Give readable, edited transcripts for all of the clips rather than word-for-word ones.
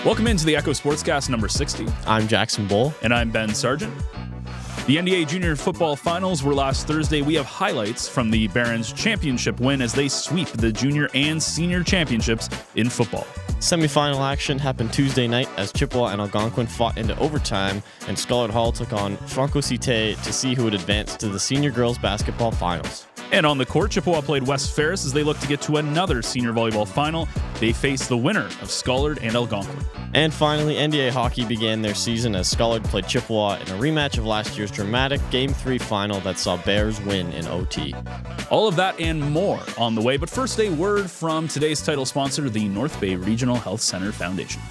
Welcome into the Echo Sportscast number 60. I'm Jackson Bull. And I'm Ben Sargent. The NDA Junior Football Finals were last Thursday. We have highlights from the Barons Championship win as they sweep the Junior and Senior Championships in football. Semifinal action happened Tuesday night as Chippewa and Algonquin fought into overtime, and Scholar Hall took on Franco Cité to see who would advance to the Senior Girls Basketball Finals. And on the court, Chippewa played West Ferris as they look to get to another senior volleyball final. They face the winner of Scholar and Algonquin. And finally, NDA Hockey began their season as Scholar played Chippewa in a rematch of last year's dramatic Game 3 final that saw Bears win in OT. All of that and more on the way, but first a word from today's title sponsor, the North Bay Regional Health Center Foundation.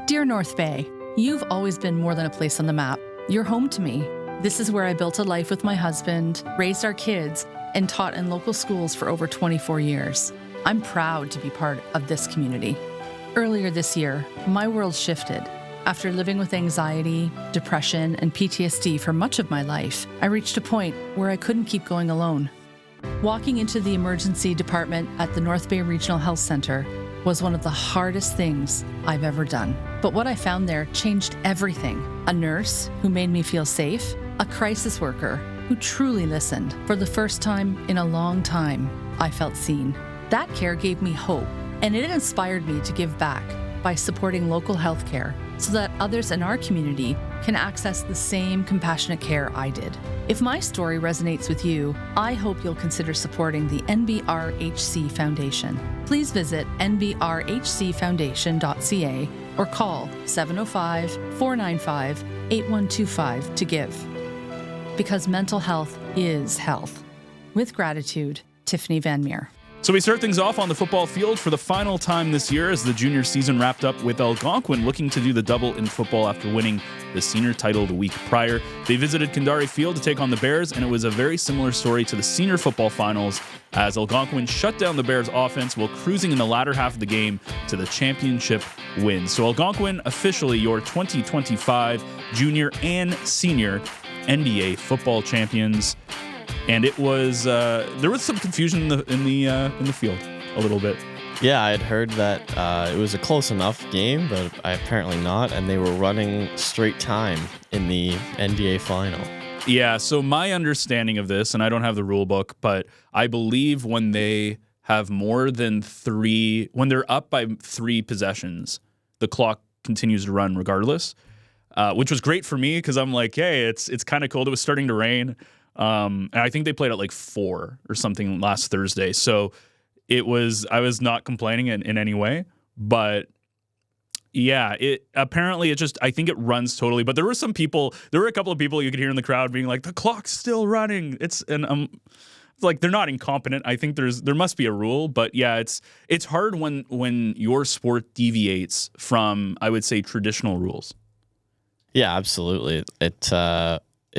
Dear North Bay, you've always been more than a place on the map. You're home to me. This is where I built a life with my husband, raised our kids, and taught in local schools for over 24 years. I'm proud to be part of this community. Earlier this year, my world shifted. After living with anxiety, depression, and PTSD for much of my life, I reached a point where I couldn't keep going alone. Walking into the emergency department at the North Bay Regional Health Center was one of the hardest things I've ever done. But what I found there changed everything. A nurse who made me feel safe, a crisis worker who truly listened. For the first time in a long time, I felt seen. That care gave me hope, and it inspired me to give back by supporting local healthcare so that others in our community can access the same compassionate care I did. If my story resonates with you, I hope you'll consider supporting the NBRHC Foundation. Please visit nbrhcfoundation.ca or call 705-495-8125 to give. Because mental health is health. With gratitude, Tiffany Van Meer. So we start things off on the football field for the final time this year as the junior season wrapped up with Algonquin looking to do the double in football after winning the senior title the week prior. They visited Kandari Field to take on the Bears, and it was a very similar story to the senior football finals as Algonquin shut down the Bears' offense while cruising in the latter half of the game to the championship win. So Algonquin, officially your 2025 junior and senior NDA football champions. And it was there was some confusion in the field a little bit. Yeah, I had heard that it was a close enough game, but apparently not, and they were running straight time in the NDA final. Yeah, so my understanding of this, and I don't have the rule book, but I believe when they have more than three, when they're up by 3 possessions, the clock continues to run regardless, which was great for me because I'm like, hey, it's kind of cold. It was starting to rain. And I think they played at like 4 or something last Thursday. So I was not complaining in any way, but yeah, I think it runs totally, but there were a couple of people you could hear in the crowd being like, the clock's still running. Like they're not incompetent. I think there must be a rule, but yeah, it's hard when your sport deviates from, I would say, traditional rules. Yeah, absolutely. It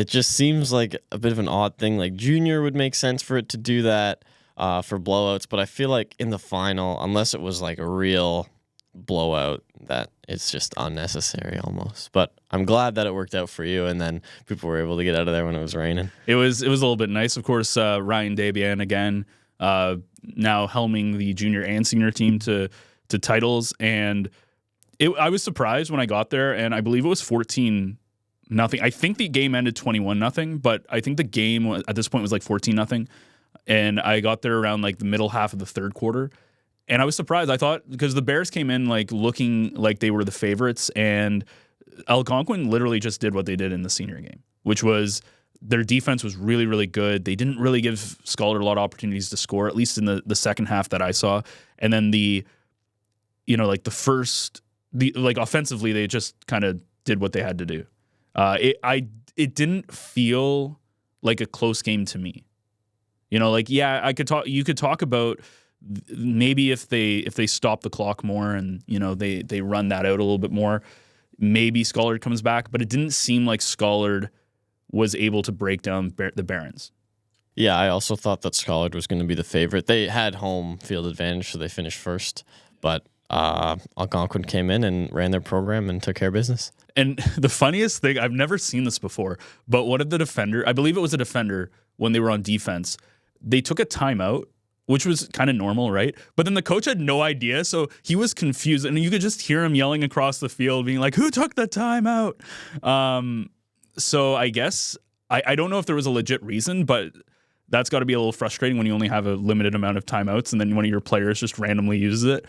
just seems like a bit of an odd thing. Like junior would make sense for it to do that for blowouts, but I feel like in the final, unless it was like a real blowout, that it's just unnecessary almost. But I'm glad that it worked out for you, and then people were able to get out of there when it was raining. It was a little bit nice. Of course, Ryan Debian again, now helming the junior and senior team to titles, and I was surprised when I got there, and I believe it was 14-0. I think the game ended 21-0, but I think the game at this point was like 14-0. And I got there around like the middle half of the third quarter. And I was surprised. I thought because the Bears came in like looking like they were the favorites, and Algonquin literally just did what they did in the senior game, which was their defense was really, really good. They didn't really give Scholar a lot of opportunities to score, at least in the second half that I saw. And then offensively, they just kind of did what they had to do. It didn't feel like a close game to me. You could talk about maybe if they stop the clock more and, they run that out a little bit more, maybe Scholar comes back, but it didn't seem like Scholar was able to break down the Barons. Yeah, I also thought that Scholar was going to be the favorite. They had home field advantage, so they finished first, but Algonquin came in and ran their program and took care of business. And the funniest thing, I've never seen this before, but one of the defender, I believe it was a defender when they were on defense, they took a timeout which was kind of normal, right? But then the coach had no idea, so he was confused, and you could just hear him yelling across the field, being like, "Who took the timeout?" So I guess I don't know if there was a legit reason, but that's got to be a little frustrating when you only have a limited amount of timeouts, and then one of your players just randomly uses it.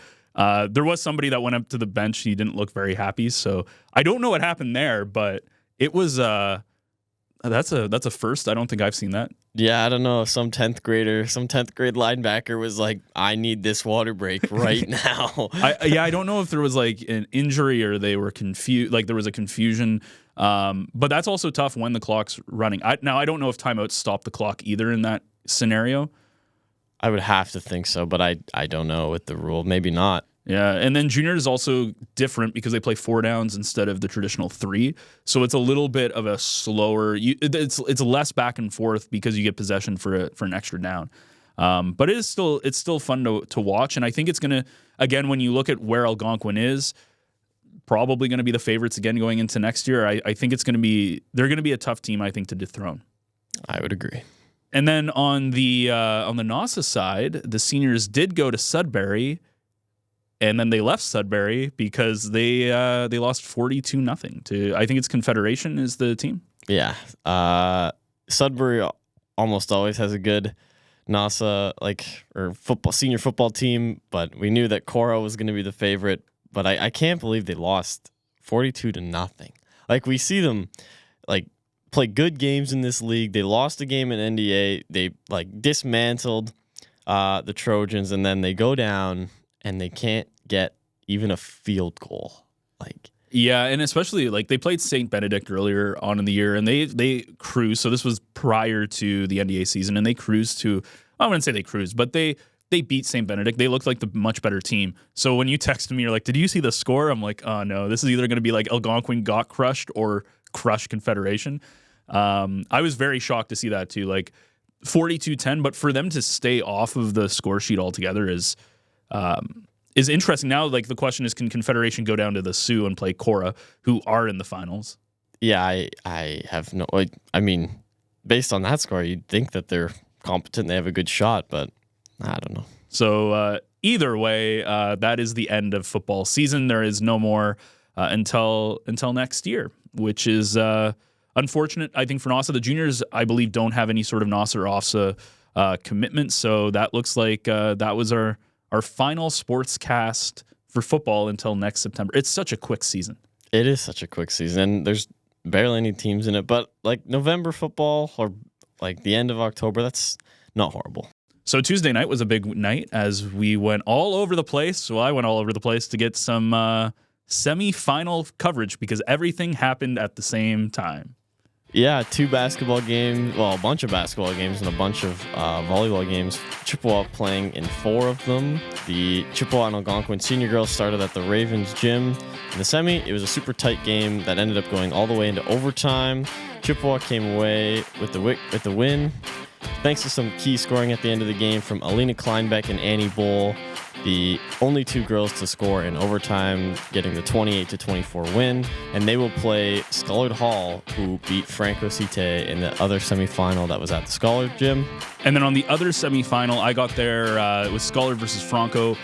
There was somebody that went up to the bench. He didn't look very happy, so I don't know what happened there, but it was that's a first. I don't think I've seen that. Yeah, I don't know. Some 10th grade linebacker was like, I need this water break right now. I don't know if there was like an injury or they were confused, like there was a confusion. But that's also tough when the clock's running. I don't know if timeouts stop the clock either in that scenario. I would have to think so, but I don't know with the rule. Maybe not. Yeah, and then junior is also different because they play 4 downs instead of the traditional 3. So it's a little bit of a slower. It's less back and forth because you get possession for an extra down. But it's still fun to watch, and I think it's gonna, again, when you look at where Algonquin is, probably going to be the favorites again going into next year. I think they're going to be a tough team, I think, to dethrone. I would agree. And then on the NASA side, the seniors did go to Sudbury. And then they left Sudbury because they lost 42-0 to, I think it's Confederation is the team. Yeah. Sudbury almost always has a good NASA senior football team, but we knew that Cora was going to be the favorite. But I can't believe they lost 42-0. Like, we see them play good games in this league. They lost a game in NDA. They dismantled the Trojans, and then they go down and they can't get even a field goal. Yeah, and especially they played St. Benedict earlier on in the year, and they cruised. So this was prior to the NDA season, and they cruised to, I wouldn't say they cruised, but they beat St. Benedict. They looked like the much better team. So when you texted me, you're like, "Did you see the score?" I'm like, "Oh no, this is either going to be like Algonquin got crushed or crushed Confederation." I was very shocked to see that too, 42-10. But for them to stay off of the score sheet altogether is interesting. Now, the question is, can Confederation go down to the Sioux and play Cora, who are in the finals? Yeah, I have no. I mean, based on that score, you'd think that they're competent. They have a good shot, but I don't know. So either way, that is the end of football season. There is no more until next year, which is unfortunate, I think, for NASA. The juniors, I believe, don't have any sort of NASA or OFSA commitment. So that looks like that was our final sportscast for football until next September. It's such a quick season. It is such a quick season, and there's barely any teams in it. But November football or the end of October, that's not horrible. So Tuesday night was a big night as we went all over the place. Well, I went all over the place to get some semi-final coverage because everything happened at the same time. Yeah, 2 basketball games, a bunch of basketball games and a bunch of volleyball games. Chippewa playing in 4 of them. The Chippewa and Algonquin senior girls started at the Ravens gym. In the semi, it was a super tight game that ended up going all the way into overtime. Chippewa came away with the win, thanks to some key scoring at the end of the game from Alina Kleinbeck and Annie Bowl, the only 2 girls to score in overtime, getting the 28-24 win. And they will play Scullard Hall, who beat Franco Cite in the other semifinal that was at the Scullard gym. And then on the other semifinal, I got there. It was Scullard versus Franco.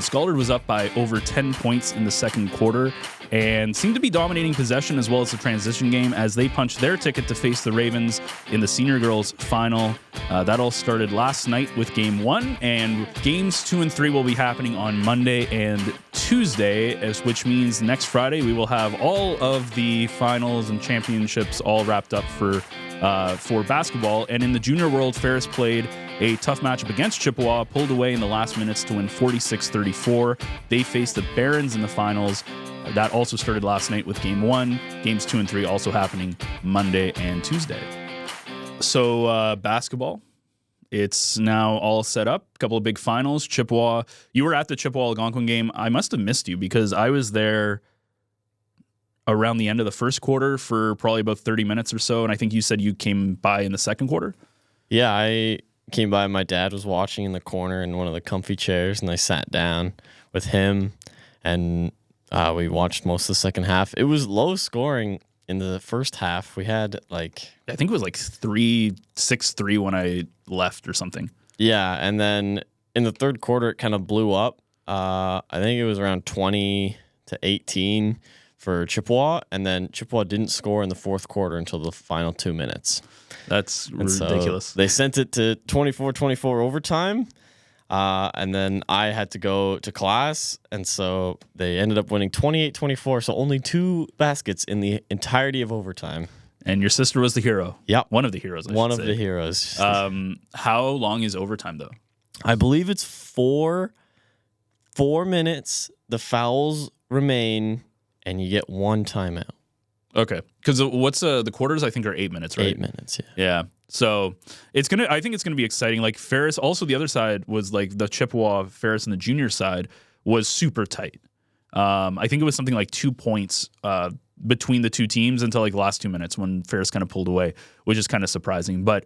Scullard was up by over 10 points in the second quarter and seemed to be dominating possession as well as the transition game as they punched their ticket to face the Ravens in the senior girls final. That all started last night with game 1, and games 2 and 3 will be happening on Monday and Tuesday, which means next Friday we will have all of the finals and championships all wrapped up for basketball. And in the junior world, Ferris played a tough matchup against Chippewa, pulled away in the last minutes to win 46-34. They faced the Barons in the finals. That also started last night with game 1. Games 2 and 3 also happening Monday and Tuesday. So basketball, it's now all set up. A couple of big finals. Chippewa, you were at the Chippewa-Algonquin game. I must have missed you because I was there around the end of the first quarter for probably about 30 minutes or so, and I think you said you came by in the second quarter? Yeah, I came by. My dad was watching in the corner in one of the comfy chairs, and I sat down with him, and we watched most of the second half. It was low scoring in the first half. We had I think it was 6-3 when I left or something. Yeah, and then in the third quarter, it kind of blew up. I think it was around 20-18 for Chippewa, and then Chippewa didn't score in the fourth quarter until the final 2 minutes. That's So ridiculous. they sent it to 24-24 overtime, and then I had to go to class, and so they ended up winning 28-24, so only 2 baskets in the entirety of overtime. And your sister was the hero. Yep. One of the heroes, I One should of say. the heroes. How long is overtime, though? I believe it's 4 minutes. The fouls remain, and you get 1 timeout. Okay. Because what's the quarters, I think, are 8 minutes, right? 8 minutes, yeah. Yeah. So I think it's gonna be exciting. Like Ferris, also the other side was like the Chippewa, Ferris, and the junior side was super tight. I think it was something like 2 points between the two teams until like the last 2 minutes when Ferris kind of pulled away, which is kind of surprising. But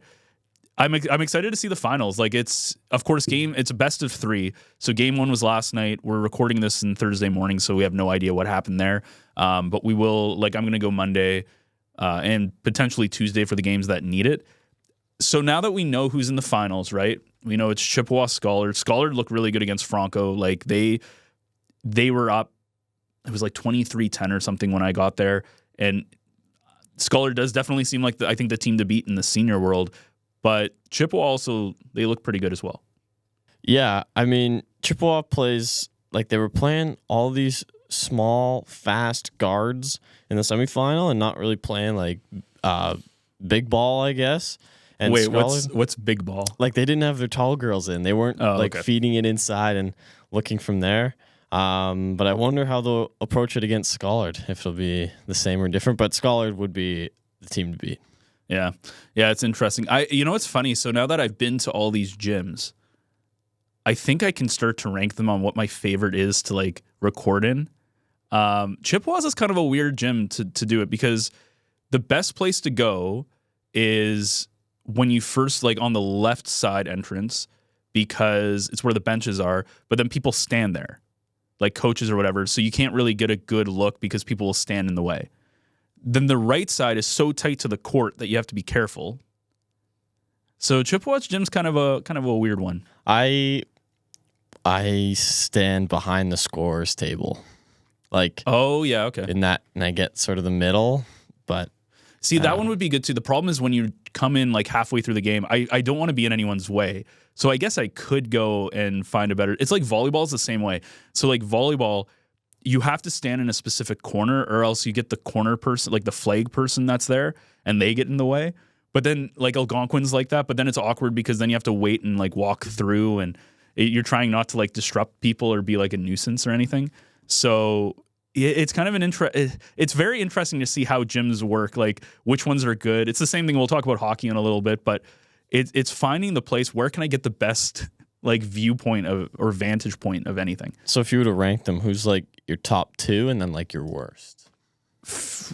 I'm excited to see the finals. Like it's a best of 3. So game 1 was last night. We're recording this on Thursday morning, so we have no idea what happened there. But we will, I'm going to go Monday and potentially Tuesday for the games that need it. So now that we know who's in the finals, right? We know it's Chippewa, Scholar. Scholar looked really good against Franco. Like they were up. It was like 23-10 or something when I got there. And Scholar does definitely seem like I think the team to beat in the senior world. But Chippewa also, they look pretty good as well. Yeah, I mean, Chippewa plays, like they were playing all these small, fast guards in the semifinal and not really playing like big ball, I guess. And wait, Scholar, what's big ball? like they didn't have their tall girls in. They weren't feeding it inside and looking from there. But I wonder how they'll approach it against Schollard, if it'll be the same or different. But Schollard would be the team to beat. Yeah, it's interesting. It's funny. So now that I've been to all these gyms, I think I can start to rank them on what my favorite is to like record in. Chippewa's is kind of a weird gym to do it because the best place to go is when you first like on the left side entrance because it's where the benches are, but then people stand there, like coaches or whatever. So you can't really get a good look because people will stand in the way. Then the right side is so tight to the court that you have to be careful. So Chippewa's gym's kind of a weird one. I stand behind the scorer's table, like Oh yeah, okay. in that, and I get sort of the middle. But See, that one would be good too. The problem is when you come in like halfway through the game, I don't want to be in anyone's way. So I guess I could go and find a better. It's like volleyball's the same way. So like volleyball, you have to stand in a specific corner or else you get the corner person, like the flag person that's there, and they get in the way. But then like Algonquin's like that, but then it's awkward because then you have to wait and like walk through and you're trying not to like disrupt people or be like a nuisance or anything. So it's kind of it's very interesting to see how gyms work, like which ones are good. It's the same thing. We'll talk about hockey in a little bit, but it's finding the place where can I get the best like viewpoint of or vantage point of anything. so if you were to rank them, who's like your top 2 and then like your worst?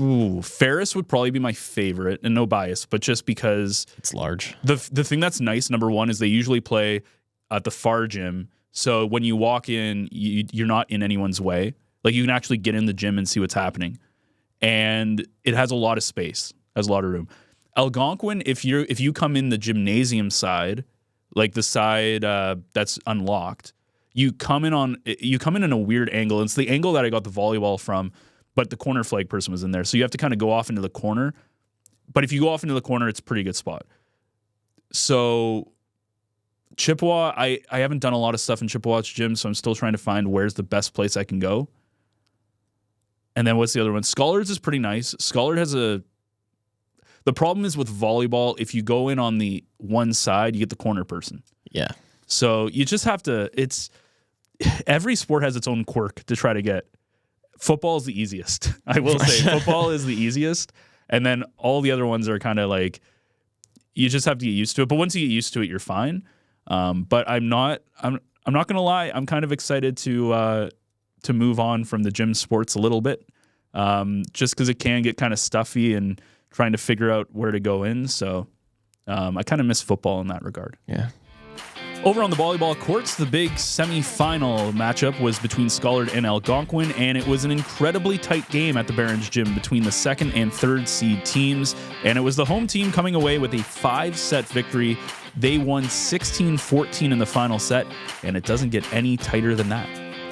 Ooh, Ferris would probably be my favorite, and no bias, but just because It's large. the thing that's nice, number one, is they usually play at the far gym. So when you walk in, you're not in anyone's way. Like you can actually get in the gym and see what's happening, and it has a lot of space, has a lot of room. Algonquin, if you come in the gymnasium side, like the side that's unlocked, you come in in a weird angle. And it's the angle that I got the volleyball from, but the corner flag person was in there. So you have to kind of go off into the corner. But if you go off into the corner, it's a pretty good spot. So Chippewa, I haven't done a lot of stuff in Chippewa's gym, so I'm still trying to find where's the best place I can go. And then what's the other one? Schollard's is pretty nice. Scholar has the problem is with volleyball, if you go in on the one side, you get the corner person. Yeah. So you just have to, every sport has its own quirk to try to get. Football is the easiest. I will say football is the easiest. And then all the other ones are kind of like, you just have to get used to it. But once you get used to it, you're fine. But I'm not going to lie. I'm kind of excited to move on from the gym sports a little bit. Just because it can get kind of stuffy and trying to figure out where to go in. So I kind of miss football in that regard. Yeah. Over on the volleyball courts, the big semi-final matchup was between Scholar and Algonquin, and it was an incredibly tight game at the Barons Gym between the second and third seed teams, and it was the home team coming away with a 5-set victory They won 16-14 in the final set, and it doesn't get any tighter than that.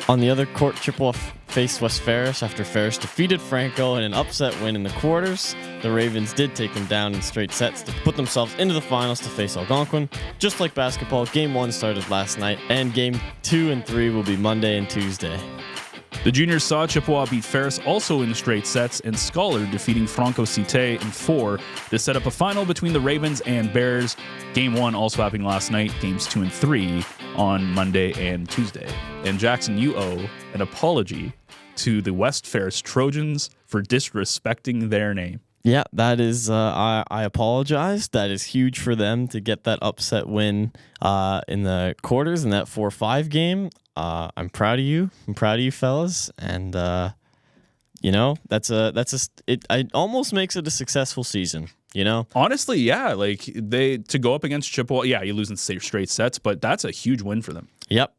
On the other court, Chippewa faced West Ferris after Ferris defeated Franco in an upset win in the quarters. The Ravens did take them down in straight sets to put themselves into the finals to face Algonquin. Just like basketball, Game 1 started last night, and Game 2 and 3 will be Monday and Tuesday. The juniors saw Chippewa beat Ferris also in straight sets, and Scholar defeating Franco Cite in 4 to set up a final between the Ravens and Bears. Game 1 also happening last night, Games 2 and 3 on Monday and Tuesday. And Jackson, you owe an apology to the West Ferris Trojans for disrespecting their name. Yeah, that is, I apologize. That is huge for them to get that upset win in the quarters in that 4-5 game. I'm proud of you. I'm proud of you, fellas. And, it almost makes it a successful season, you know? Honestly, yeah. Like, to go up against Chippewa, yeah, you lose in straight sets, but that's a huge win for them. Yep,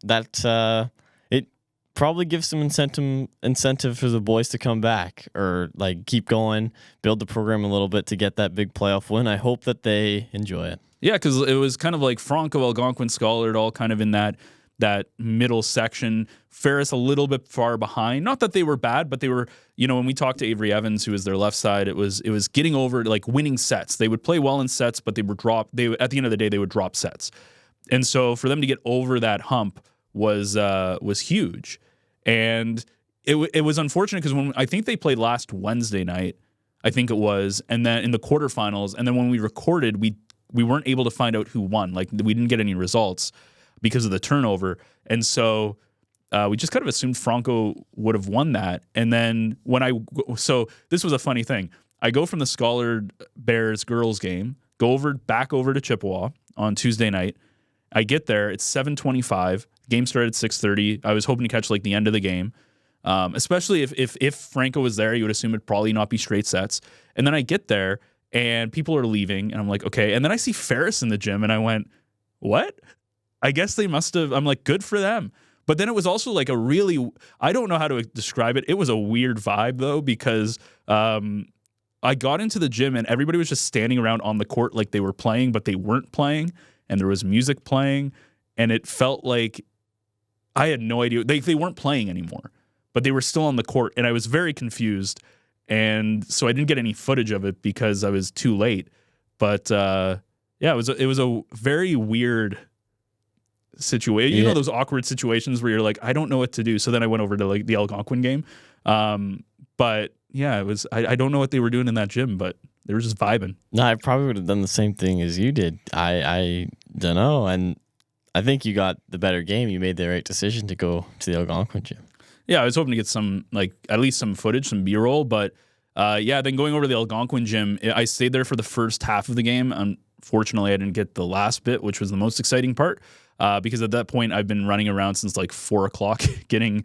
it probably gives some incentive for the boys to come back or, like, keep going, build the program a little bit to get that big playoff win. I hope that they enjoy it. Yeah, because it was kind of like Franco, Algonquin, Scholar, all kind of in that middle section. Ferris a little bit far behind. Not that they were bad, but they were, when we talked to Avery Evans, who was their left side, it was getting over, like, winning sets. They would play well in sets, but at the end of the day, they would drop sets. And so for them to get over that hump was huge. And it was unfortunate because when I think they played last Wednesday night, I think it was, and then in the quarterfinals, and then when we recorded, we weren't able to find out who won. Like, we didn't get any results because of the turnover. And so we just kind of assumed Franco would have won that. And then so this was a funny thing. I go from the Scholar Bears girls game, back over to Chippewa on Tuesday night. I get there, it's 7:25. Game started at 6:30. I was hoping to catch like the end of the game. Especially if Franco was there, you would assume it'd probably not be straight sets. And then I get there and people are leaving and I'm like, okay. And then I see Ferris in the gym and I went, what? I guess they must have. I'm like, good for them. But then it was also like I don't know how to describe it. It was a weird vibe though, because I got into the gym and everybody was just standing around on the court like they were playing, but they weren't playing. And there was music playing. And it felt like I had no idea. They weren't playing anymore, but they were still on the court. And I was very confused. And so I didn't get any footage of it because I was too late. But it was a very weird situation. You know those awkward situations where you're like, I don't know what to do. So then I went over to like the Algonquin game. But yeah, it was I don't know what they were doing in that gym, but they were just vibing. No, I probably would have done the same thing as you did. I don't know. And I think you got the better game. You made the right decision to go to the Algonquin gym. Yeah, I was hoping to get some, like, at least some footage, some B-roll. But then going over to the Algonquin gym, I stayed there for the first half of the game. Unfortunately, I didn't get the last bit, which was the most exciting part. Because at that point, I've been running around since like 4 o'clock getting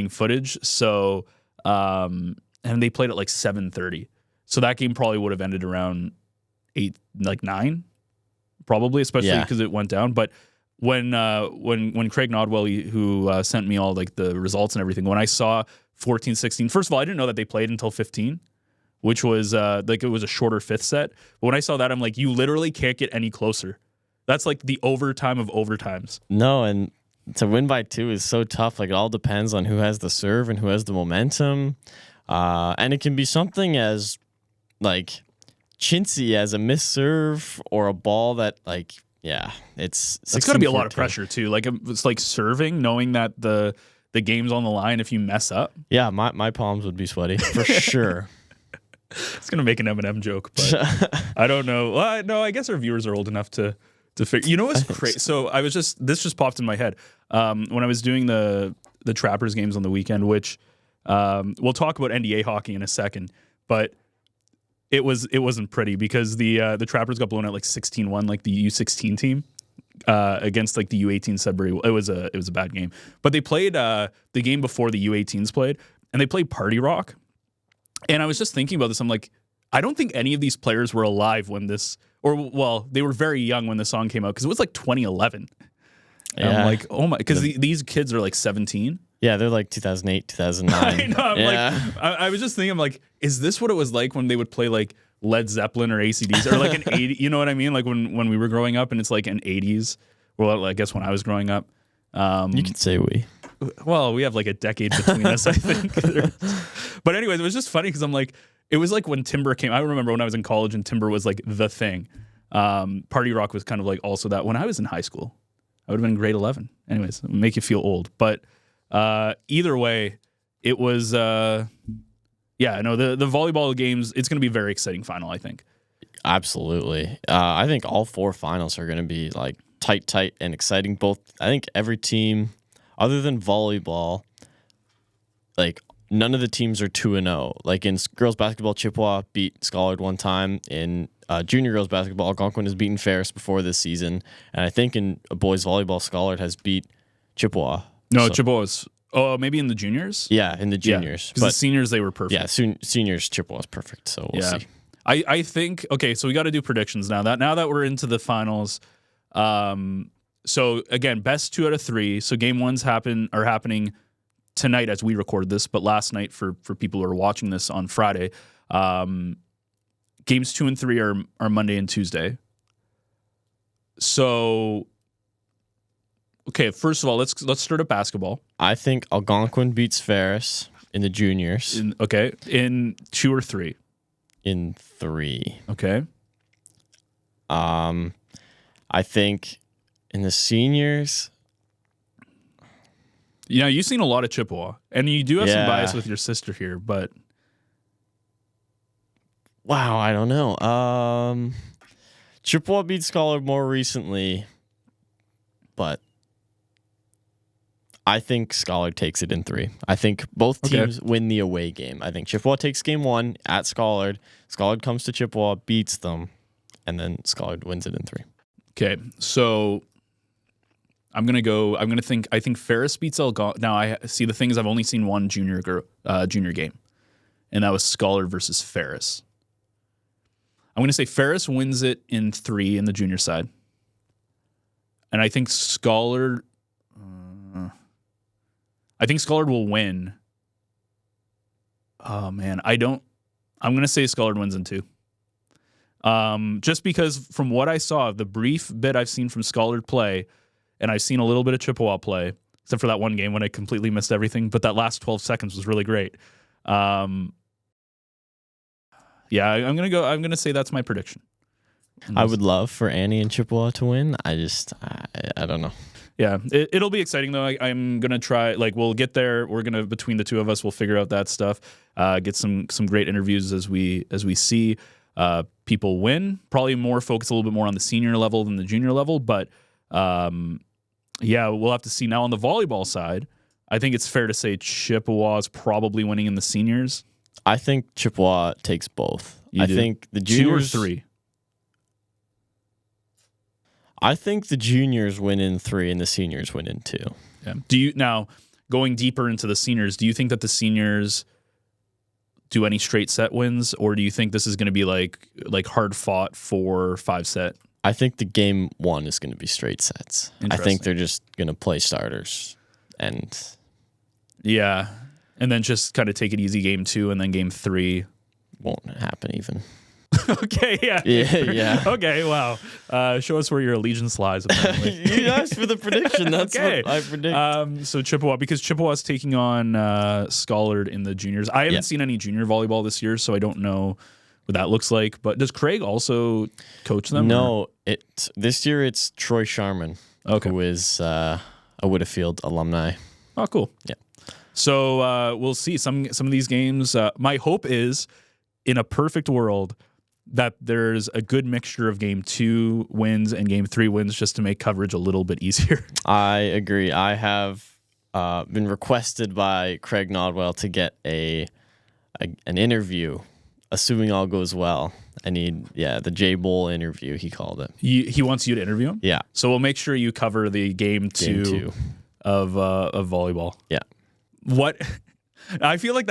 footage. So, and they played at like 7:30. So that game probably would have ended around 9, probably, especially because it went down. But when Craig Nodwell, who sent me all like the results and everything, when I saw 14-16, first of all, I didn't know that they played until 15, which was it was a shorter fifth set. But when I saw that, I'm like, you literally can't get any closer. That's like the overtime of overtimes. No, and to win by 2 is so tough. Like, it all depends on who has the serve and who has the momentum. And it can be something as like chintzy as a missed serve or a ball that it's got to be a lot of pressure too. Like, it's like serving, knowing that the game's on the line if you mess up. Yeah, my palms would be sweaty for sure. It's gonna make an Eminem joke, but I don't know. Well, no, I guess our viewers are old enough to figure. You know what's crazy? So this just popped in my head when I was doing the Trappers games on the weekend, which we'll talk about NDA hockey in a second, but it wasn't pretty because the Trappers got blown out like 16-1, like the U16 team against like the U18 Sudbury. It was a bad game, but they played the game before the U18s played, and they played Party Rock. And I was just thinking about this. I'm like, I don't think any of these players were alive when this, they were very young when the song came out because it was like 2011. And I'm like, oh my, because these kids are like 17. Yeah, they're like 2008, 2009. I know. I was just thinking, I'm like, is this what it was like when they would play like Led Zeppelin or AC/DC or like an 80, you know what I mean? Like when we were growing up and it's like an 80s. Well, I guess when I was growing up. You can say we. Well, we have like a decade between us, I think. But anyways, it was just funny because I'm like, it was like when Timber came. I remember when I was in college and Timber was like the thing. Party rock was kind of like also that. When I was in high school, I would have been in grade 11. Anyways, it'll make you feel old. But either way, it was, the volleyball games, it's going to be a very exciting final, I think. Absolutely. I think all 4 finals are going to be like tight, and exciting. Both, I think every team, other than volleyball, like none of the teams are 2-0. Like in girls basketball, Chippewa beat Schollard one time. In junior girls basketball, Algonquin has beaten Ferris before this season. And I think in boys volleyball, Schollard has beat Chippewa. No, Chippewa's. Oh, maybe in the juniors? Yeah, in the juniors. Because the seniors, they were perfect. Yeah, seniors, Chippewa's perfect. So we'll see. I think, okay, so we got to do predictions now. Now that we're into the finals, so again, best 2 out of 3. So game 1s are happening tonight as we record this, but last night for people who are watching this on Friday. Games 2 and 3 are Monday and Tuesday. So, okay, first of all, let's start at basketball. I think Algonquin beats Ferris in the juniors. In 2 or 3? In 3. Okay. I think in the seniors. Yeah, you've seen a lot of Chippewa, and you do have some bias with your sister here, but. Wow, I don't know. Chippewa beat Scholar more recently, but I think Scholar takes it in 3. I think both teams win the away game. I think Chippewa takes game 1 at Scholar. Scholar comes to Chippewa, beats them, and then Scholar wins it in 3. Okay, so I think Ferris beats Algonquin. Now, I see the thing is I've only seen one junior game, and that was Scholar versus Ferris. I'm going to say Ferris wins it in 3 in the junior side. And I think Scholar will win. Oh, man. I'm going to say Scholar wins in 2. Just because from what I saw, the brief bit I've seen from Scholar play, and I've seen a little bit of Chippewa play, except for that one game when I completely missed everything, but that last 12 seconds was really great. Yeah, I'm gonna say that's my prediction. I would love for Annie and Chippewa to win. I don't know. Yeah, it'll be exciting though. I'm gonna try. Like we'll get there. We're gonna between the two of us, we'll figure out that stuff. Get some great interviews as we see people win. Probably more focus a little bit more on the senior level than the junior level, but yeah, we'll have to see. Now on the volleyball side, I think it's fair to say Chippewa is probably winning in the seniors. I think Chippewa takes both. I think the 2 juniors or 3. I think the juniors win in 3 and the seniors win in 2. Yeah. Do you now going deeper into the seniors? Do you think that the seniors do any straight set wins, or do you think this is going to be like hard fought 4-5 set? I think the game 1 is going to be straight sets. I think they're just going to play starters, and yeah, and then just kind of take it easy game 2, and then game 3 won't happen even. Okay, yeah. Yeah. Okay, wow. Show us where your allegiance lies. Apparently. You asked for the prediction. That's okay. What I predict. So Chippewa, because Chippewa's taking on Schollard in the juniors. I haven't seen any junior volleyball this year, so I don't know what that looks like. But does Craig also coach them? No, this year it's Troy Sharman, who is a Whitfield alumni. Oh, cool. Yeah. So we'll see some of these games. My hope is, in a perfect world, that there's a good mixture of game 2 wins and game 3 wins just to make coverage a little bit easier. I agree. I have been requested by Craig Nodwell to get an interview, assuming all goes well. I need, the J Bowl interview, he called it. He wants you to interview him? Yeah. So we'll make sure you cover the game 2 of volleyball. Yeah. What... I feel like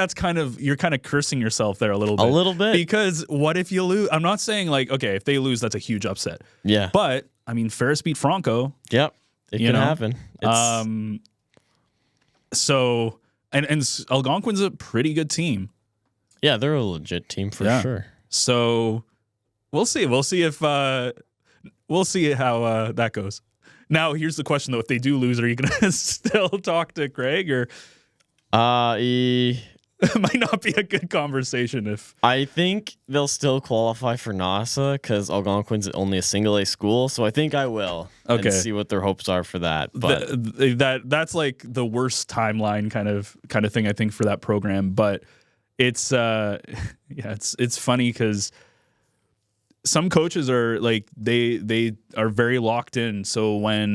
you're kind of cursing yourself there a little bit. A little bit. Because what if you lose? I'm not saying okay, if they lose, that's a huge upset. Yeah. But, I mean, Ferris beat Franco. Yep. It can happen. So, and Algonquin's a pretty good team. Yeah, they're a legit team for sure. So we'll see. We'll see if we'll see how that goes. Now, here's the question though: if they do lose, are you gonna still talk to Craig, or it might not be a good conversation if I think they'll still qualify for NASA because Algonquin's only a single A school, so I think I will. Okay. And see what their hopes are for that. But that's like the worst timeline kind of thing I think for that program. But it's it's funny because some coaches are like they are very locked in. So when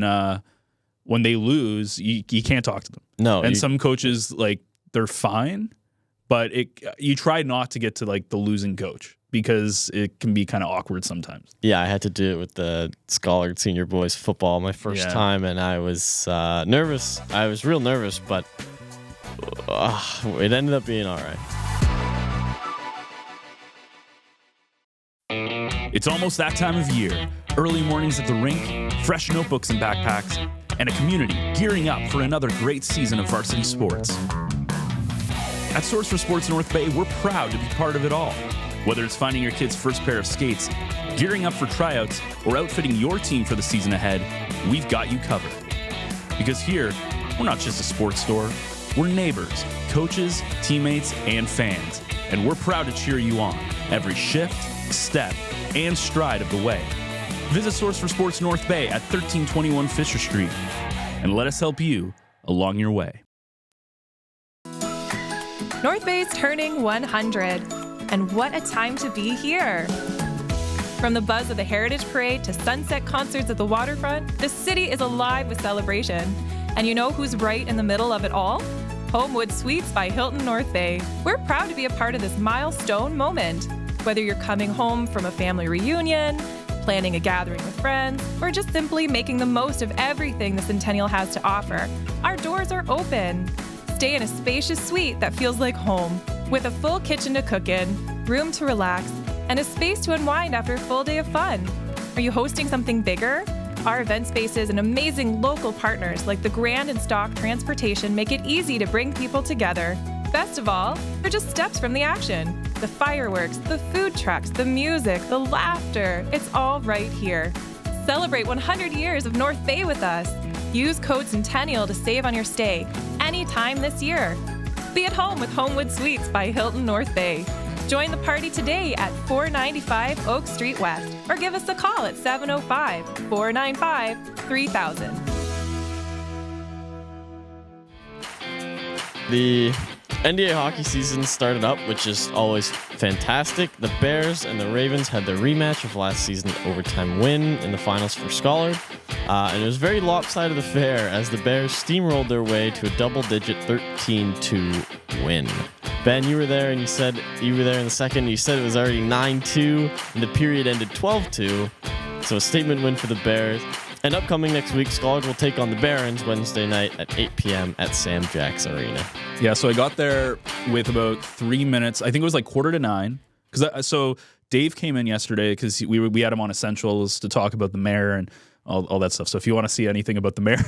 they lose, you can't talk to them. No, and some coaches like they're fine. But you try not to get to like the losing coach because it can be kind of awkward sometimes. Yeah, I had to do it with the Scholar Senior Boys football my first time, and I was nervous. I was real nervous, but it ended up being all right. It's almost that time of year. Early mornings at the rink, fresh notebooks and backpacks, and a community gearing up for another great season of varsity sports. At Source for Sports North Bay, we're proud to be part of it all. Whether it's finding your kid's first pair of skates, gearing up for tryouts, or outfitting your team for the season ahead, we've got you covered. Because here, we're not just a sports store, we're neighbors, coaches, teammates, and fans. And we're proud to cheer you on every shift, step, and stride of the way. Visit Source for Sports North Bay at 1321 Fisher Street, and let us help you along your way. North Bay's turning 100, and what a time to be here. From the buzz of the Heritage Parade to sunset concerts at the waterfront, the city is alive with celebration. And you know who's right in the middle of it all? Homewood Suites by Hilton North Bay. We're proud to be a part of this milestone moment. Whether you're coming home from a family reunion, planning a gathering with friends, or just simply making the most of everything the Centennial has to offer, our doors are open. Stay in a spacious suite that feels like home, with a full kitchen to cook in, room to relax, and a space to unwind after a full day of fun. Are you hosting something bigger? Our event spaces and amazing local partners like the Grand and Stock Transportation make it easy to bring people together. Best of all, they're just steps from the action. The fireworks, the food trucks, the music, the laughter, it's all right here. Celebrate 100 years of North Bay with us. Use code Centennial to save on your stay anytime this year. Be at home with Homewood Suites by Hilton North Bay. Join the party today at 495 Oak Street West or give us a call at 705-495-3000. The NDA hockey season started up, which is always fantastic. The Bears and the Ravens had their rematch of last season's overtime win in the finals for Scholar. And it was a very lopsided affair as the Bears steamrolled their way to a double-digit 13-2 win. Ben, you were there, and you said you were there in the second. You said it was already 9-2, and the period ended 12-2. So a statement win for the Bears. And upcoming next week, Scholar will take on the Barons Wednesday night at 8 p.m. at Sam Jacks Arena. Yeah, so I got there with about 3 minutes. I think it was like 8:45. So Dave came in yesterday because we had him on Essentials to talk about the mayor and all that stuff. So if you want to see anything about the mayor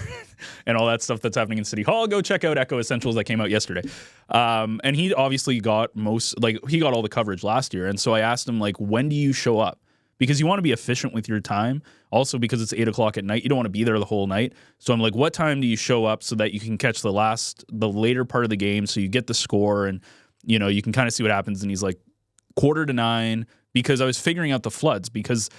and all that stuff that's happening in City Hall, go check out Echo Essentials that came out yesterday. And he obviously got he got all the coverage last year. And so I asked him, like, when do you show up? Because you want to be efficient with your time. Also, because it's 8 o'clock at night, you don't want to be there the whole night. So I'm like, what time do you show up so that you can catch the later part of the game, so you get the score and you can kind of see what happens? And he's like, 8:45, because I was figuring out the floods, because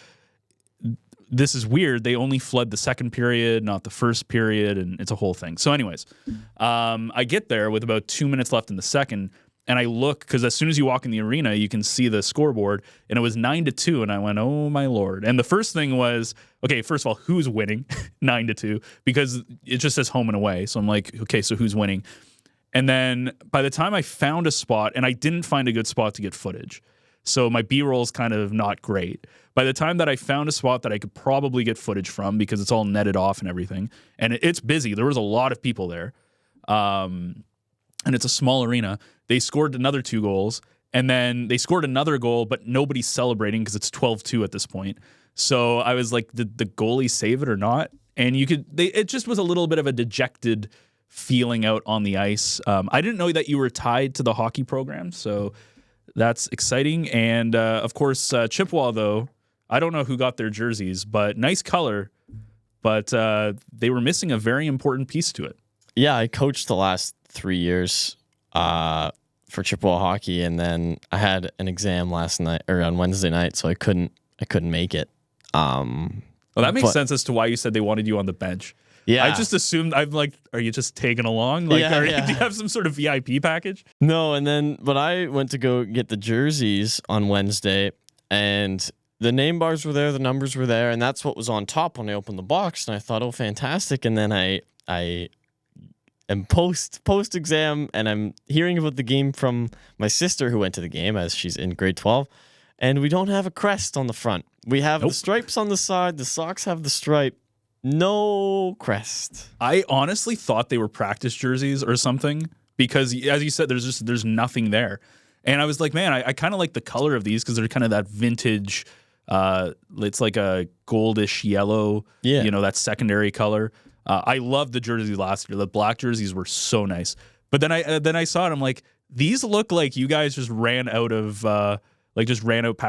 this is weird. They only flood the second period, not the first period, and it's a whole thing. So anyways, I get there with about 2 minutes left in the second, and I look, because as soon as you walk in the arena, you can see the scoreboard, and it was 9-2, and I went, oh my Lord. And the first thing was, okay, first of all, who's winning? 9-2, because it just says home and away. So I'm like, okay, so who's winning? And then by the time I found a spot, and I didn't find a good spot to get footage, so my B-roll is kind of not great. By the time that I found a spot that I could probably get footage from, because it's all netted off and everything, and it's busy, there was a lot of people there, and it's a small arena, they scored another 2 goals, and then they scored another goal, but nobody's celebrating because it's 12-2 at this point. So I was like, did the goalie save it or not? And it just was a little bit of a dejected feeling out on the ice. I didn't know that you were tied to the hockey program, so That's exciting. And of course, Chippewa, though, I don't know who got their jerseys, but nice color. But they were missing a very important piece to it. Yeah, I coached the last 3 years for Chippewa hockey, and then I had an exam last night or on Wednesday night, so I couldn't make it. Well, that makes sense as to why you said they wanted you on the bench. Yeah, I just assumed, I'm like, are you just tagging along? Like, Yeah, do yeah. you have some sort of VIP package? No, but I went to go get the jerseys on Wednesday, and the name bars were there, the numbers were there, and that's what was on top when I opened the box. And I thought, oh, fantastic. And then I am post exam, and I'm hearing about the game from my sister who went to the game, as she's in grade 12, and we don't have a crest on the front. We have the stripes on the side. The socks have the stripe. No crest. I honestly thought they were practice jerseys or something because, as you said, there's nothing there. And I was like, man, I kind of like the color of these because they're kind of that vintage. It's like a goldish yellow. Yeah. That secondary color. I loved the jerseys last year. The black jerseys were so nice. But then I saw it. I'm like, these look like you guys just ran out of.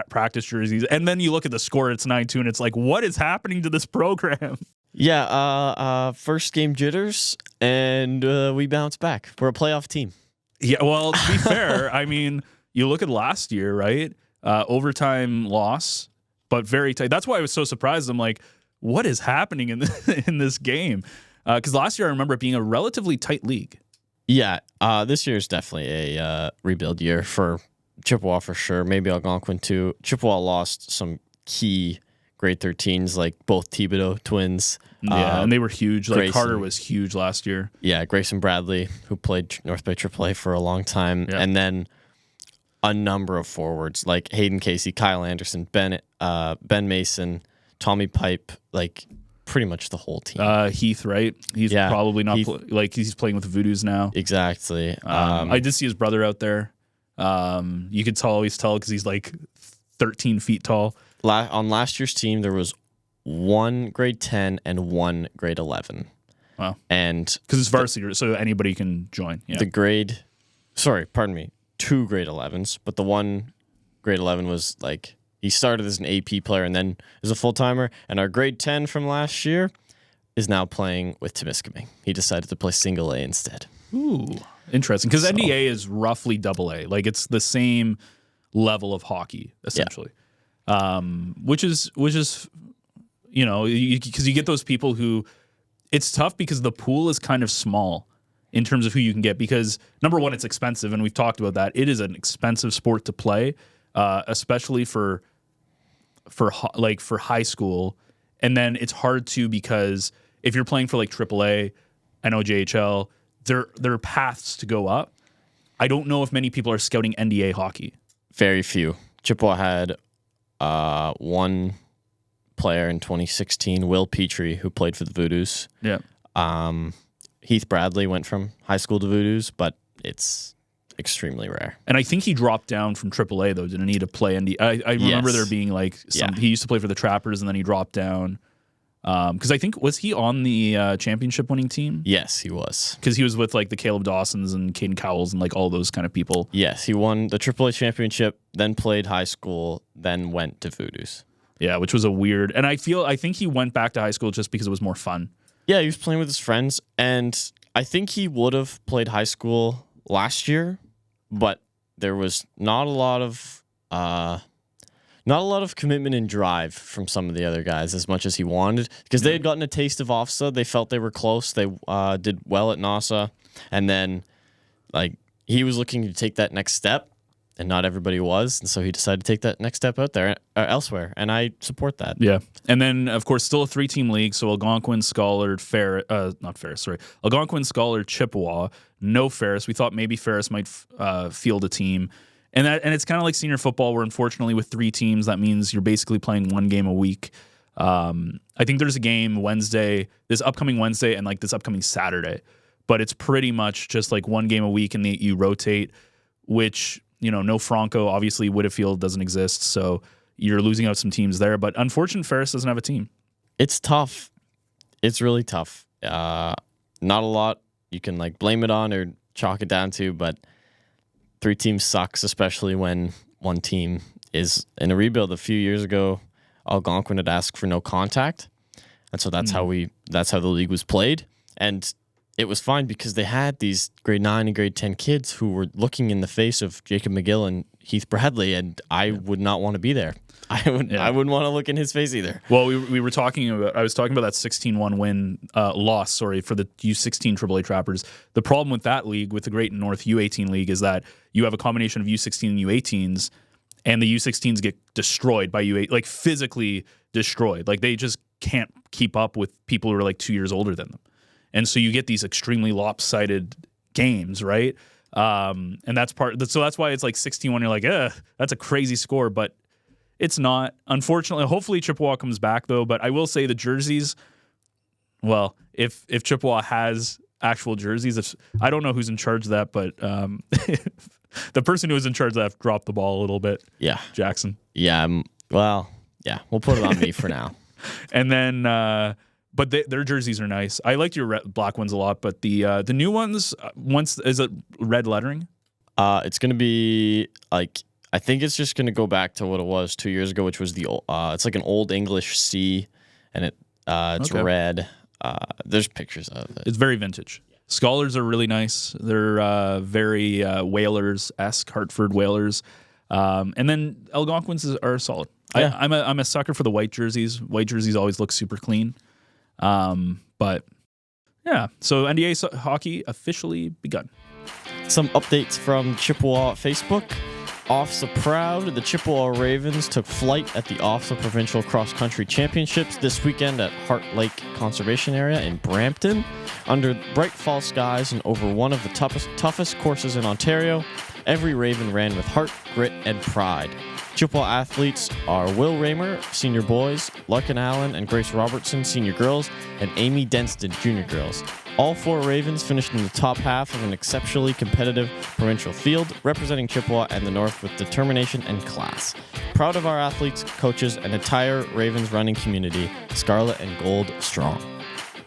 Practice jerseys. And then you look at the score, it's 9-2, and it's like, what is happening to this program? Yeah, first game jitters, and we bounce back. We're a playoff team. Yeah, well, to be fair, I mean, you look at last year, right? Overtime loss, but very tight. That's why I was so surprised. I'm like, what is happening in this game? Because last year I remember it being a relatively tight league. Yeah, this year is definitely a rebuild year for Chippewa for sure. Maybe Algonquin too. Chippewa lost some key grade 13s, like both Thibodeau twins. Yeah, and they were huge. Like Grayson. Carter was huge last year. Yeah, Grayson Bradley, who played North Bay AAA for a long time. Yeah. And then a number of forwards like Hayden Casey, Kyle Anderson, Ben Mason, Tommy Pipe, like pretty much the whole team. Heath, right? He's probably not he's playing with the Voodoos now. Exactly. I did see his brother out there. You could always tell because he's like 13 feet tall. On last year's team, there was one grade 10 and one grade 11. Wow. And because it's varsity, so anybody can join. Yeah. Two grade 11s, but the one grade 11 was like, he started as an AP player and then as a full-timer. And our grade 10 from last year is now playing with Temiskaming. He decided to play single A instead. Ooh, interesting. Because NDA is roughly AA. Like it's the same level of hockey, essentially. Yeah. Which is because you get those people who, it's tough because the pool is kind of small in terms of who you can get. Because number one, it's expensive, and we've talked about that. It is an expensive sport to play, especially for high school. And then it's hard too because if you're playing for like AAA, NOJHL, there are paths to go up. I don't know if many people are scouting NDA hockey. Very few. Chippewa had one player in 2016, Will Petrie, who played for the Voodoos. Yeah. Heath Bradley went from high school to Voodoos, but it's extremely rare. And I think he dropped down from AAA, though, didn't he, to play NDA? I remember there being like he used to play for the Trappers, and then he dropped down. Because I think, was he on the championship winning team? Yes, he was. Because he was with like the Caleb Dawsons and Caden Cowles and like all those kind of people. Yes, he won the AAA championship, then played high school, then went to Voodoos. Yeah, which was a weird. And I think he went back to high school just because it was more fun. Yeah, he was playing with his friends, and I think he would have played high school last year, but there was not a lot of commitment and drive from some of the other guys as much as he wanted, because they had gotten a taste of OFSA. They felt they were close. They did well at NASA, and then like he was looking to take that next step, and not everybody was, and so he decided to take that next step out there elsewhere, and I support that. Yeah, and then of course still a 3-team league, so Algonquin, Scholar, Algonquin, Scholar, Chippewa, no Ferris. We thought maybe Ferris might field a team. And it's kind of like senior football, where unfortunately with 3 teams, that means you're basically playing one game a week. I think there's a game this upcoming Wednesday, and like this upcoming Saturday, but it's pretty much just like one game a week, and you rotate. Which no Franco, obviously Whitfield doesn't exist, so you're losing out some teams there. But unfortunately, Ferris doesn't have a team. It's tough. It's really tough. Not a lot you can like blame it on or chalk it down to, but 3 teams sucks, especially when one team is in a rebuild. A few years ago, Algonquin had asked for no contact, and so that's how the league was played. And it was fine because they had these grade 9 and grade 10 kids who were looking in the face of Jacob McGill and Heath Bradley, and I would not want to be there. I wouldn't want to look in his face either. Well, I was talking about that 16-1 win loss for the U16 AAA Trappers. The problem with that league, with the Great North U18 league, is that you have a combination of U16 and U18s, and the U16s get destroyed by U8, like physically destroyed. Like they just can't keep up with people who are like 2 years older than them. And so you get these extremely lopsided games, right? And that's why it's like 16-1. You're like, that's a crazy score, but it's not. Unfortunately, hopefully Chippewa comes back though. But I will say the jerseys, well, if Chippewa has actual jerseys, I don't know who's in charge of that, but the person who was in charge of that dropped the ball a little bit. Yeah. Jackson. Yeah. We'll put it on me for now. And then, but their jerseys are nice. I liked your black ones a lot, but the new ones, is it red lettering? It's going to be like, I think it's just going to go back to what it was 2 years ago, which was it's like an old English C, and it's red. There's pictures of it. It's very vintage. Scholars are really nice. They're very Whalers-esque, Hartford Whalers. And then Algonquins are solid. Yeah. I'm a sucker for the white jerseys. White jerseys always look super clean. But yeah, so NDA Hockey officially begun. Some updates from Chippewa Facebook. OFSA proud, the Chippewa Ravens took flight at the OFSA Provincial Cross Country Championships this weekend at Heart Lake Conservation Area in Brampton. Under bright fall skies and over one of the toughest courses in Ontario, every Raven ran with heart, grit, and pride. Chippewa athletes are Will Raymer, senior boys, Larkin Allen and Grace Robertson, senior girls, and Amy Denston, junior girls. All 4 Ravens finished in the top half of an exceptionally competitive provincial field, representing Chippewa and the North with determination and class. Proud of our athletes, coaches, and entire Ravens running community, Scarlet and Gold strong.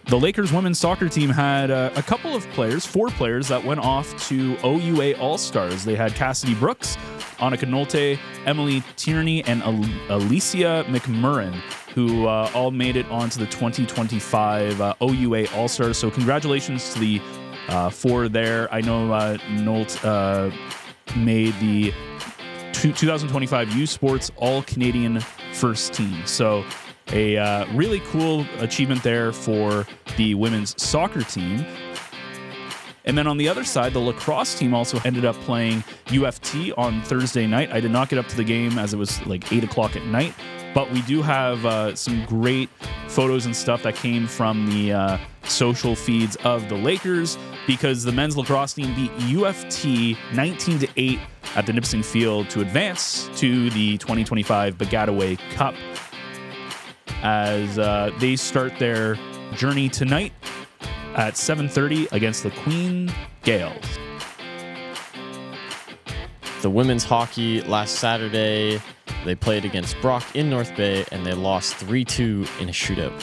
The Lakers women's soccer team had a couple of players, 4 players, that went off to OUA All-Stars. They had Cassidy Brooks, Annika Nolte, Emily Tierney, and Alicia McMurrin, who all made it onto the 2025 OUA All-Stars. So congratulations to the 4 there. I know Nolte made the 2025 U Sports All-Canadian First Team. So a really cool achievement there for the women's soccer team. And then on the other side, the lacrosse team also ended up playing UFT on Thursday night. I did not get up to the game as it was like 8 o'clock at night, but we do have some great photos and stuff that came from the social feeds of the Lakers, because the men's lacrosse team beat UFT 19-8 at the Nipissing Field to advance to the 2025 Bagataway Cup, as they start their journey tonight at 7:30 against the Queen Gales. The women's hockey last Saturday, they played against Brock in North Bay, and they lost 3-2 in a shootout.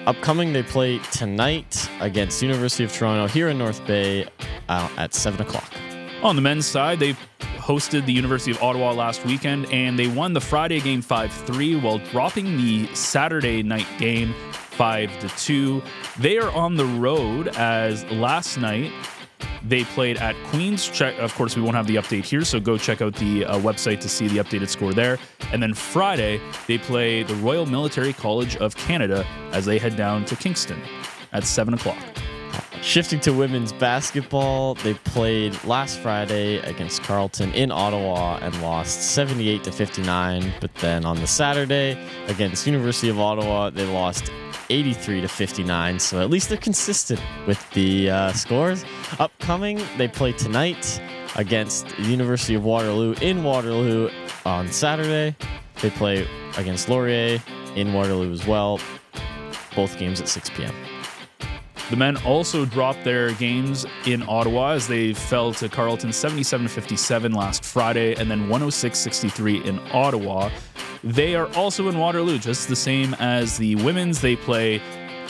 Upcoming, they play tonight against University of Toronto here in North Bay at 7 o'clock. On the men's side, they hosted the University of Ottawa last weekend, and they won the Friday game 5-3 while dropping the Saturday night game 5-2. They are on the road, as last night they played at Queens. Of course, we won't have the update here, so go check out the website to see the updated score there. And then Friday, they play the Royal Military College of Canada as they head down to Kingston at 7 o'clock. Shifting to women's basketball, they played last Friday against Carleton in Ottawa and lost 78-59. But then on the Saturday against University of Ottawa, they lost 83-59. So at least they're consistent with the scores. Upcoming, they play tonight against the University of Waterloo in Waterloo on Saturday. They play against Laurier in Waterloo as well. Both games at 6 p.m. The men also dropped their games in Ottawa as they fell to Carleton 77-57 last Friday, and then 106-63 in Ottawa. They are also in Waterloo, just the same as the women's. They play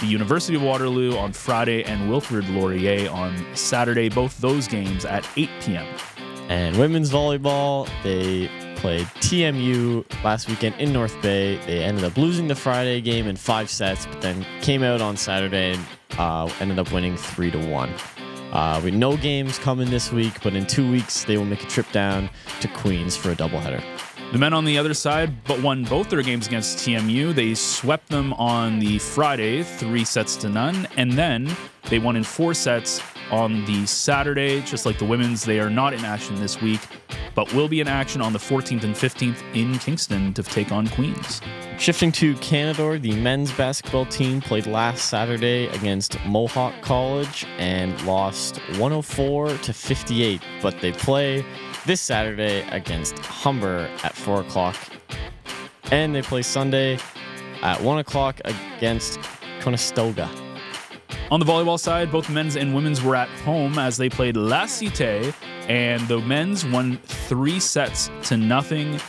the University of Waterloo on Friday and Wilfrid Laurier on Saturday, both those games at 8 p.m. And women's volleyball, they played TMU last weekend in North Bay. They ended up losing the Friday game in 5 sets, but then came out on Saturday and ended up winning 3-1. With no games coming this week, but in 2 weeks, they will make a trip down to Queens for a doubleheader. The men on the other side but won both their games against TMU. They swept them on the Friday, 3-0, and then they won in 4 sets on the Saturday. Just like the women's, they are not in action this week, but will be in action on the 14th and 15th in Kingston to take on Queens. Shifting to Canadore, the men's basketball team played last Saturday against Mohawk College and lost 104-58, but they play this Saturday against Humber at 4 o'clock, and they play Sunday at 1 o'clock against Conestoga. On the volleyball side, both men's and women's were at home as they played La Cité, and the men's won 3-0.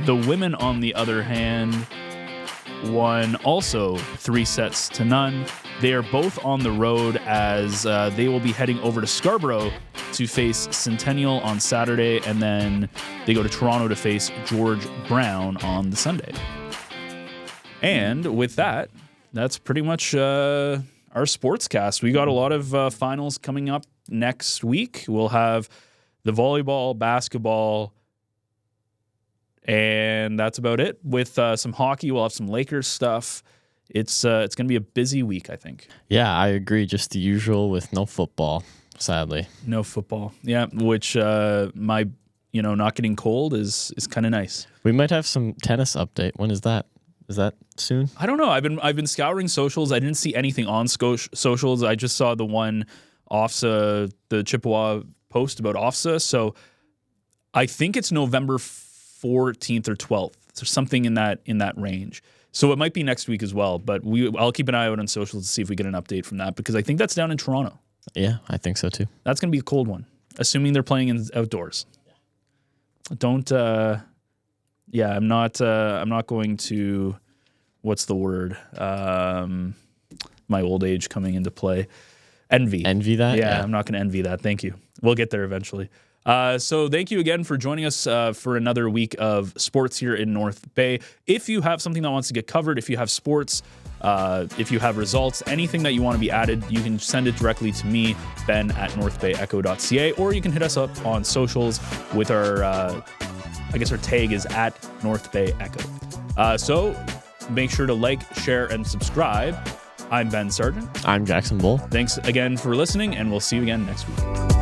The women, on the other hand, won also 3-0. They are both on the road as they will be heading over to Scarborough to face Centennial on Saturday, and then they go to Toronto to face George Brown on the Sunday. And with that, that's pretty much our Sportscast. We got a lot of finals coming up next week. We'll have the volleyball, basketball, and that's about it. With some hockey, we'll have some Lakers stuff. It's going to be a busy week, I think. Yeah, I agree. Just the usual with no football, sadly. No football. Yeah, which my not getting cold is kind of nice. We might have some tennis update. When is that? Is that soon? I don't know. I've been scouring socials. I didn't see anything on socials. I just saw the one OFSA, the Chippewa post about OFSA. So I think it's November 14th or 12th, or something in that range. So it might be next week as well. But I'll keep an eye out on socials to see if we get an update from that, because I think that's down in Toronto. Yeah, I think so too. That's going to be a cold one, assuming they're playing outdoors. Don't. Yeah, I'm not going to, what's the word? My old age coming into play. Envy that? Yeah, I'm not going to envy that. Thank you. We'll get there eventually. So thank you again for joining us for another week of sports here in North Bay. If you have something that wants to get covered, if you have sports, if you have results, anything that you want to be added, you can send it directly to me, Ben, at northbayecho.ca, or you can hit us up on socials with our... I guess our tag is at North Bay Echo. So make sure to like, share, and subscribe. I'm Ben Sargent. I'm Jackson Bull. Thanks again for listening, and we'll see you again next week.